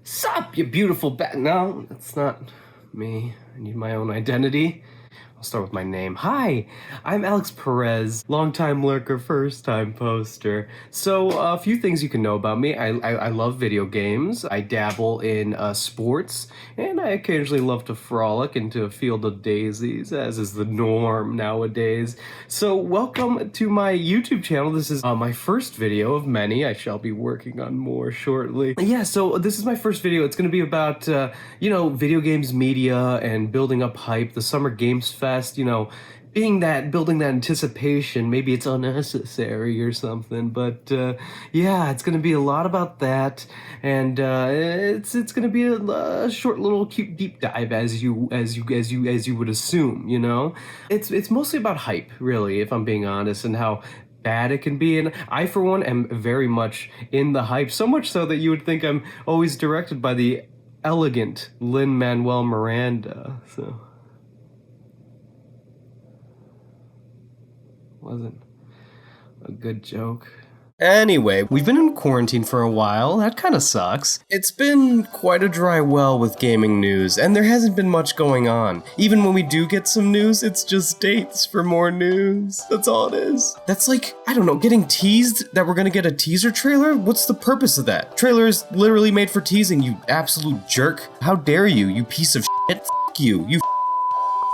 Sup, you beautiful bat. No, that's not me. I need my own identity. I'll start with my name. Hi, I'm Alex Perez, longtime lurker, first time poster. So, a few things you can know about me. I love video games, I dabble in sports, and I occasionally love to frolic into a field of daisies, as is the norm nowadays. So, welcome to my YouTube channel. This is my first video of many. I shall be working on more shortly. Yeah, so this is my first video. It's going to be about, video games media and building up hype, the Summer Games Fest, building that anticipation. Maybe it's unnecessary or something, but yeah, it's gonna be a lot about that, and it's gonna be a short little cute deep dive, as you would assume. It's mostly about hype, really, if I'm being honest, and how bad it can be. And I, for one, am very much in the hype, so much so that you would think I'm always directed by the elegant Lin-Manuel Miranda. So wasn't a good joke. Anyway, we've been in quarantine for a while. That kind of sucks. It's been quite a dry well with gaming news, and there hasn't been much going on. Even when we do get some news, it's just dates for more news. That's all it is. That's like, I don't know, getting teased that we're gonna get a teaser trailer? What's the purpose of that? Trailer is literally made for teasing, you absolute jerk. How dare you, you piece of shit. F you, you.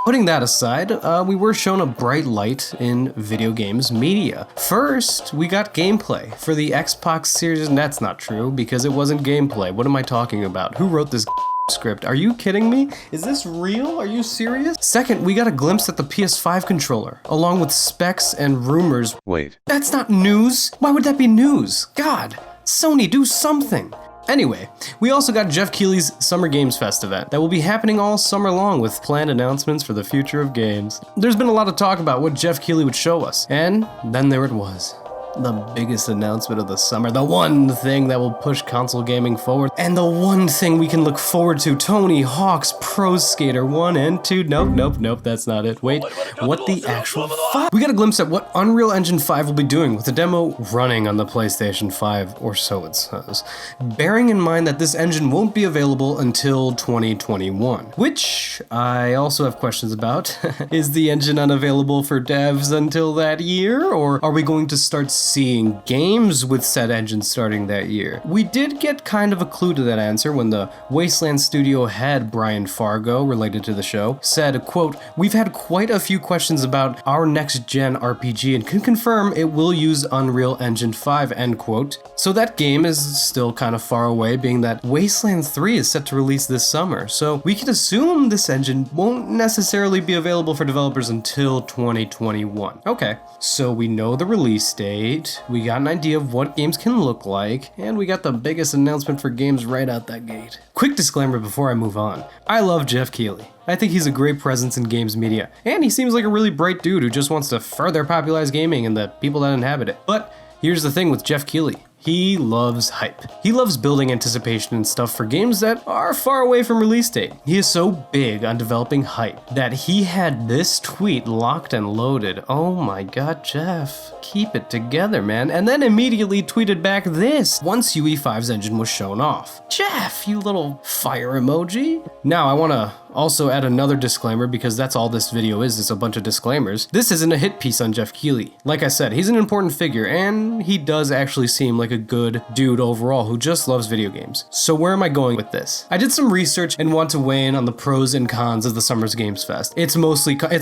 Putting that aside, we were shown a bright light in video games media. First, we got gameplay for the Xbox Series, and that's not true, because it wasn't gameplay. What am I talking about? Who wrote this script? Are you kidding me? Is this real? Are you serious? Second, we got a glimpse at the PS5 controller, along with specs and rumors. Wait. That's not news! Why would that be news? God, Sony, do something! Anyway, we also got Geoff Keighley's Summer Games Fest event that will be happening all summer long with planned announcements for the future of games. There's been a lot of talk about what Geoff Keighley would show us, and then there it was. The biggest announcement of the summer, the one thing that will push console gaming forward, and the one thing we can look forward to, Tony Hawk's Pro Skater 1 and 2. Nope, that's not it. Wait, what the actual fuck? We got a glimpse at what Unreal Engine 5 will be doing with the demo running on the PlayStation 5, or so it says. Bearing in mind that this engine won't be available until 2021, which I also have questions about. Is the engine unavailable for devs until that year, or are we going to start seeing games with said engine starting that year? We did get kind of a clue to that answer when the Wasteland studio head, Brian Fargo, related to the show, said, quote, "We've had quite a few questions about our next-gen RPG and can confirm it will use Unreal Engine 5, end quote." So that game is still kind of far away, being that Wasteland 3 is set to release this summer, so we can assume this engine won't necessarily be available for developers until 2021. Okay, so we know the release date, we got an idea of what games can look like, and we got the biggest announcement for games right out that gate. Quick disclaimer before I move on. I love Geoff Keighley. I think he's a great presence in games media, and he seems like a really bright dude who just wants to further popularize gaming and the people that inhabit it. But here's the thing with Geoff Keighley. He loves hype. He loves building anticipation and stuff for games that are far away from release date. He is so big on developing hype that he had this tweet locked and loaded. Oh my god, Geoff, keep it together, man. And then immediately tweeted back this once UE5's engine was shown off. Geoff, you little fire emoji. Now I wanna also add another disclaimer, because that's all this video is a bunch of disclaimers. This isn't a hit piece on Geoff Keighley. Like I said, he's an important figure, and he does actually seem like a good dude overall who just loves video games. So where am I going with this? I did some research and want to weigh in on the pros and cons of the Summer's Games Fest. It's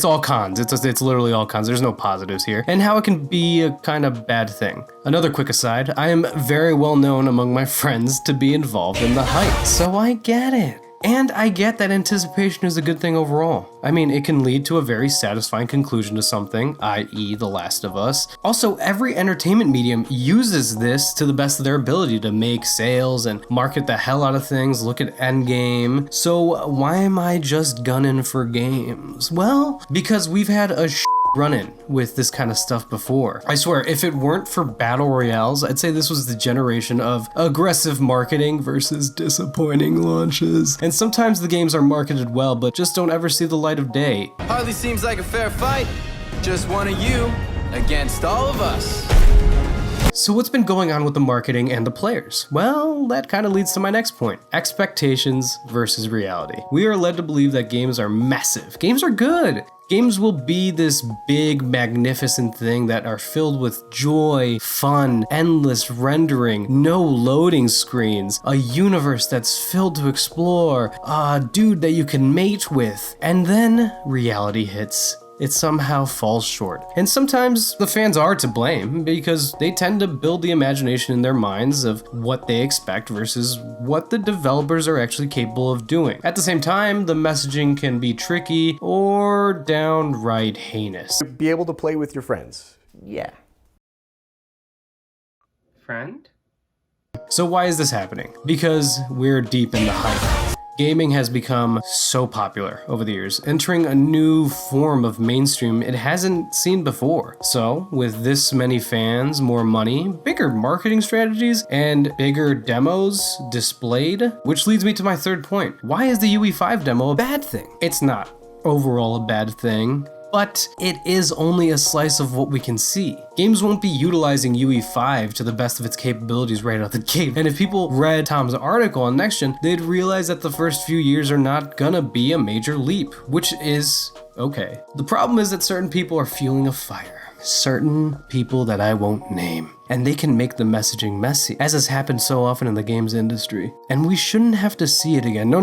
all cons. It's literally all cons. There's no positives here. And how it can be a kind of bad thing. Another quick aside, I am very well known among my friends to be involved in the hype, so I get it. And I get that anticipation is a good thing overall. I mean, it can lead to a very satisfying conclusion to something, i.e. The Last of Us. Also, every entertainment medium uses this to the best of their ability to make sales and market the hell out of things, look at Endgame. So why am I just gunning for games? Well, because we've had a run-in with this kind of stuff before. I swear, if it weren't for battle royales, I'd say this was the generation of aggressive marketing versus disappointing launches. And sometimes the games are marketed well, but just don't ever see the light of day. Hardly seems like a fair fight. Just one of you against all of us. So what's been going on with the marketing and the players? Well, that kind of leads to my next point. Expectations versus reality. We are led to believe that games are massive. Games are good. Games will be this big, magnificent thing that are filled with joy, fun, endless rendering, no loading screens, a universe that's filled to explore, a dude that you can mate with. And then reality hits. It somehow falls short. And sometimes the fans are to blame because they tend to build the imagination in their minds of what they expect versus what the developers are actually capable of doing. At the same time, the messaging can be tricky or downright heinous. Be able to play with your friends. Yeah. Friend? So why is this happening? Because we're deep in the hype. Gaming has become so popular over the years, entering a new form of mainstream it hasn't seen before. So, with this many fans, more money, bigger marketing strategies, and bigger demos displayed, which leads me to my third point. Why is the UE5 demo a bad thing? It's not overall a bad thing, but it is only a slice of what we can see. Games won't be utilizing UE5 to the best of its capabilities right out the gate. And if people read Tom's article on NextGen, they'd realize that the first few years are not gonna be a major leap, which is okay. The problem is that certain people are fueling a fire. Certain people that I won't name. And they can make the messaging messy, as has happened so often in the games industry. And we shouldn't have to see it again. No.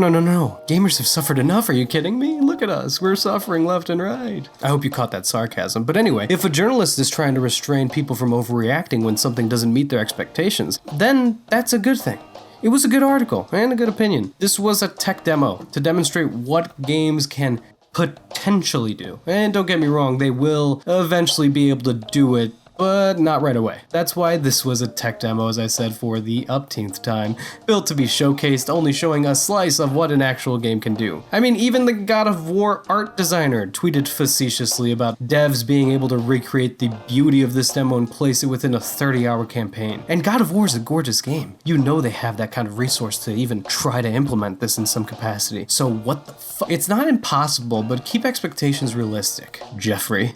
Gamers have suffered enough, are you kidding me? Look at us, we're suffering left and right. I hope you caught that sarcasm. But anyway, if a journalist is trying to restrain people from overreacting when something doesn't meet their expectations, then that's a good thing. It was a good article and a good opinion. This was a tech demo to demonstrate what games can potentially do. And don't get me wrong, they will eventually be able to do it, but not right away. That's why this was a tech demo, as I said, for the upteenth time, built to be showcased, only showing a slice of what an actual game can do. I mean, even the God of War art designer tweeted facetiously about devs being able to recreate the beauty of this demo and place it within a 30-hour campaign. And God of War is a gorgeous game. You know they have that kind of resource to even try to implement this in some capacity. So what the fuck? It's not impossible, but keep expectations realistic, Jeffrey.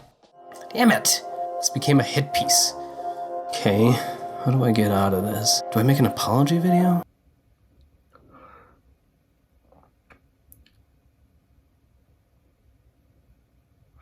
Damn it! This became a hit piece. Okay, how do I get out of this? Do I make an apology video?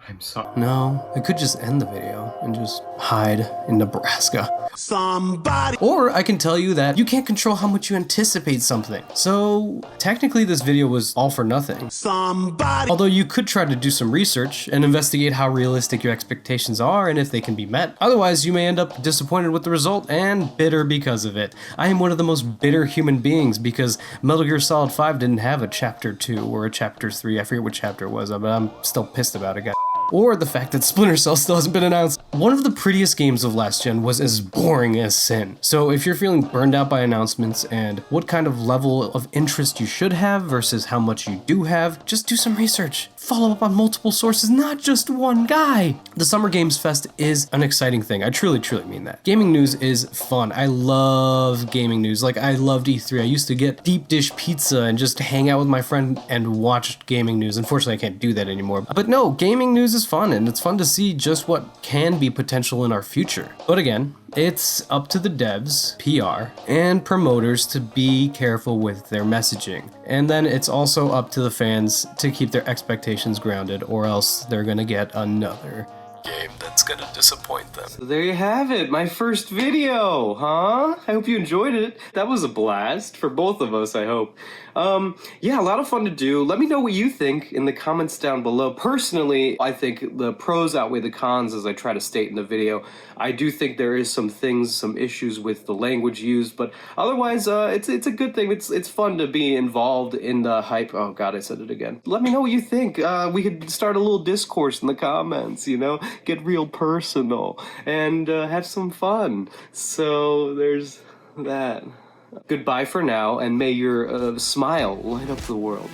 I'm sorry. No, I could just end the video and just hide in Nebraska. Somebody. Or I can tell you that you can't control how much you anticipate something. So technically this video was all for nothing. Somebody. Although you could try to do some research and investigate how realistic your expectations are and if they can be met. Otherwise you may end up disappointed with the result and bitter because of it. I am one of the most bitter human beings because Metal Gear Solid 5 didn't have a chapter 2 or a chapter 3. I forget what chapter it was, but I'm still pissed about it, guys. Or the fact that Splinter Cell still hasn't been announced. One of the prettiest games of last gen was as boring as sin. So if you're feeling burned out by announcements and what kind of level of interest you should have versus how much you do have, just do some research. Follow up on multiple sources, not just one guy. The Summer Games Fest is an exciting thing. I truly mean that. Gaming news is fun. I love gaming news. Like, I loved E3. I used to get deep dish pizza and just hang out with my friend and watch gaming news. Unfortunately, I can't do that anymore. But no, gaming news is fun, and it's fun to see just what can be potential in our future. But again, it's up to the devs, PR, and promoters to be careful with their messaging. And then it's also up to the fans to keep their expectations grounded, or else they're gonna get another game that's gonna disappoint them. So there you have it, my first video, huh? I hope you enjoyed it. That was a blast for both of us, I hope. Yeah, a lot of fun to do. Let me know what you think in the comments down below. Personally, I think the pros outweigh the cons, as I try to state in the video. I do think there is some issues with the language used, but otherwise, it's a good thing. It's fun to be involved in the hype. Oh God, I said it again. Let me know what you think. We could start a little discourse in the comments, you know? Get real personal and have some fun. So there's that. Goodbye for now, and may your smile light up the world.